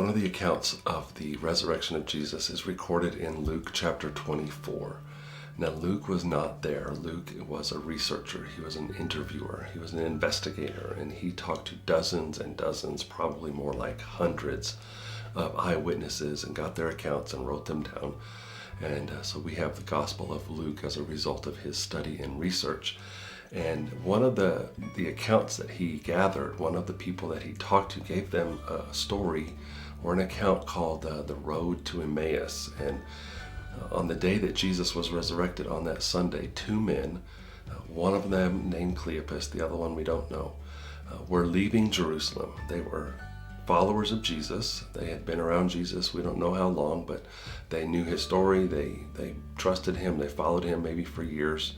One of the accounts of the resurrection of Jesus is recorded in Luke chapter 24. Now, Luke was not there. Luke was a researcher. He was an interviewer. He was an investigator, and he talked to dozens and dozens, probably more like hundreds of eyewitnesses, and got their accounts and wrote them down. And so we have the Gospel of Luke as a result of his study and research. And one of the accounts that he gathered, one of the people that he talked to gave them a story or an account called the Road to Emmaus. And on the day that Jesus was resurrected on that Sunday, two men, one of them named Cleopas, the other one we don't know, were leaving Jerusalem. They were followers of Jesus. They had been around Jesus, we don't know how long, but they knew his story. They trusted him. They followed him maybe for years.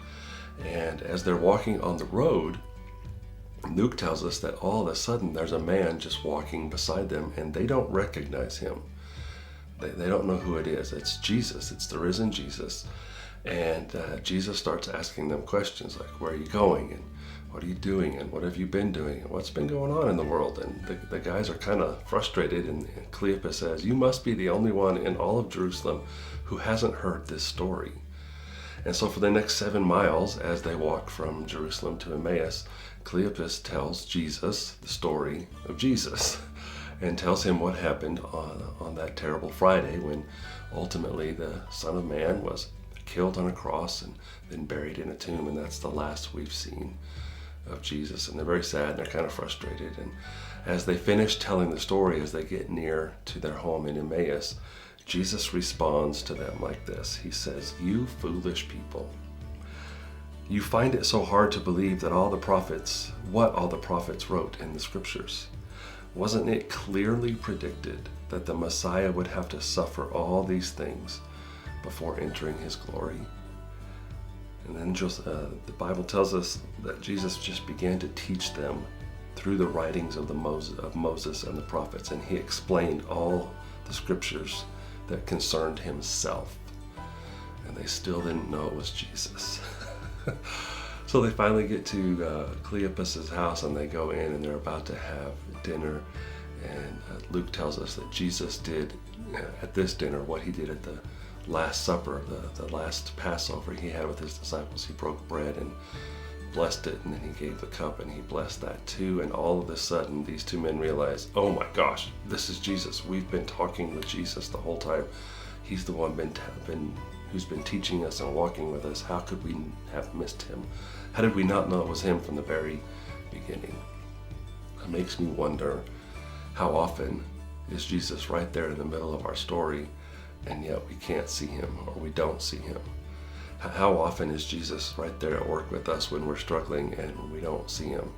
And as they're walking on the road, Luke tells us that all of a sudden there's a man just walking beside them, and they don't recognize him. They don't know who it is. It's Jesus. It's the risen Jesus. And Jesus starts asking them questions like, where are you going? And what are you doing? And what have you been doing? And what's been going on in the world? And the guys are kind of frustrated. And Cleopas says, you must be the only one in all of Jerusalem who hasn't heard this story. And so for the next 7 miles, as they walk from Jerusalem to Emmaus, Cleopas tells Jesus the story of Jesus and tells him what happened on that terrible Friday when ultimately the Son of Man was killed on a cross and then buried in a tomb. And that's the last we've seen of Jesus. And they're very sad and they're kind of frustrated. And as they finish telling the story, as they get near to their home in Emmaus, Jesus responds to them like this. He says, you foolish people, you find it so hard to believe that what all the prophets wrote in the scriptures. Wasn't it clearly predicted that the Messiah would have to suffer all these things before entering his glory? And then the Bible tells us that Jesus just began to teach them through the writings of Moses and the prophets, and he explained all the scriptures that concerned himself. And they still didn't know it was Jesus. So they finally get to Cleopas's house, and they go in and they're about to have dinner. And Luke tells us that Jesus did at this dinner what he did at the Last Supper, the last Passover he had with his disciples. He broke bread and blessed it, and then he gave the cup and he blessed that too. And all of a sudden these two men realize, oh my gosh, this is Jesus. We've been talking with Jesus the whole time. He's the one who's been teaching us and walking with us. How could we have missed him? How did we not know it was him from the very beginning? It makes me wonder, how often is Jesus right there in the middle of our story, and yet we can't see him, or we don't see him? How often is Jesus right there at work with us when we're struggling and we don't see him?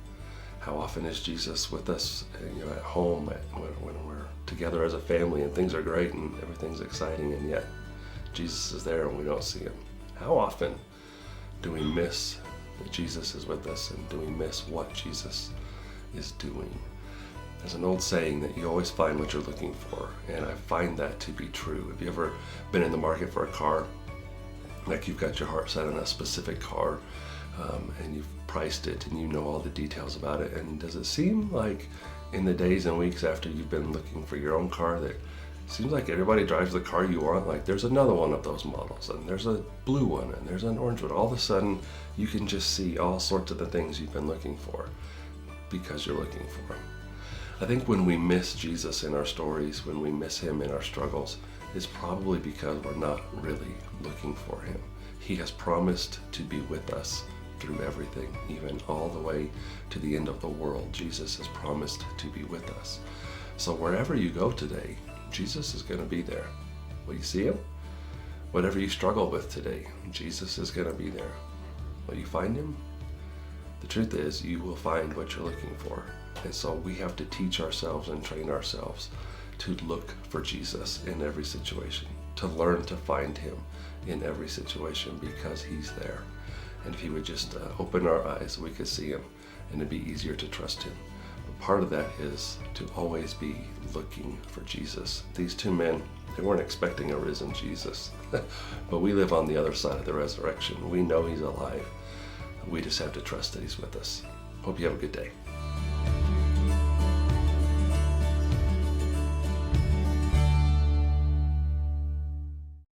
How often is Jesus with us, at home when we're together as a family and things are great and everything's exciting, and yet Jesus is there and we don't see him? How often do we miss that Jesus is with us, and do we miss what Jesus is doing? There's an old saying that you always find what you're looking for, and I find that to be true. Have you ever been in the market for a car? Like you've got your heart set on a specific car, and you've priced it and you know all the details about it. And does it seem like in the days and weeks after you've been looking for your own car that it seems like everybody drives the car you want? Like there's another one of those models, and there's a blue one, and there's an orange one. All of a sudden you can just see all sorts of the things you've been looking for because you're looking for them. I think when we miss Jesus in our stories, when we miss him in our struggles, it's probably because we're not really looking for him. He has promised to be with us through everything, even all the way to the end of the world. Jesus has promised to be with us. So wherever you go today, Jesus is going to be there. Will you see him? Whatever you struggle with today, Jesus is going to be there. Will you find him? The truth is, you will find what you're looking for. And so we have to teach ourselves and train ourselves to look for Jesus in every situation, to learn to find him in every situation, because he's there. And if he would just open our eyes, we could see him, and it'd be easier to trust him. But part of that is to always be looking for Jesus. These two men, they weren't expecting a risen Jesus, but we live on the other side of the resurrection. We know he's alive. We just have to trust that he's with us. Hope you have a good day.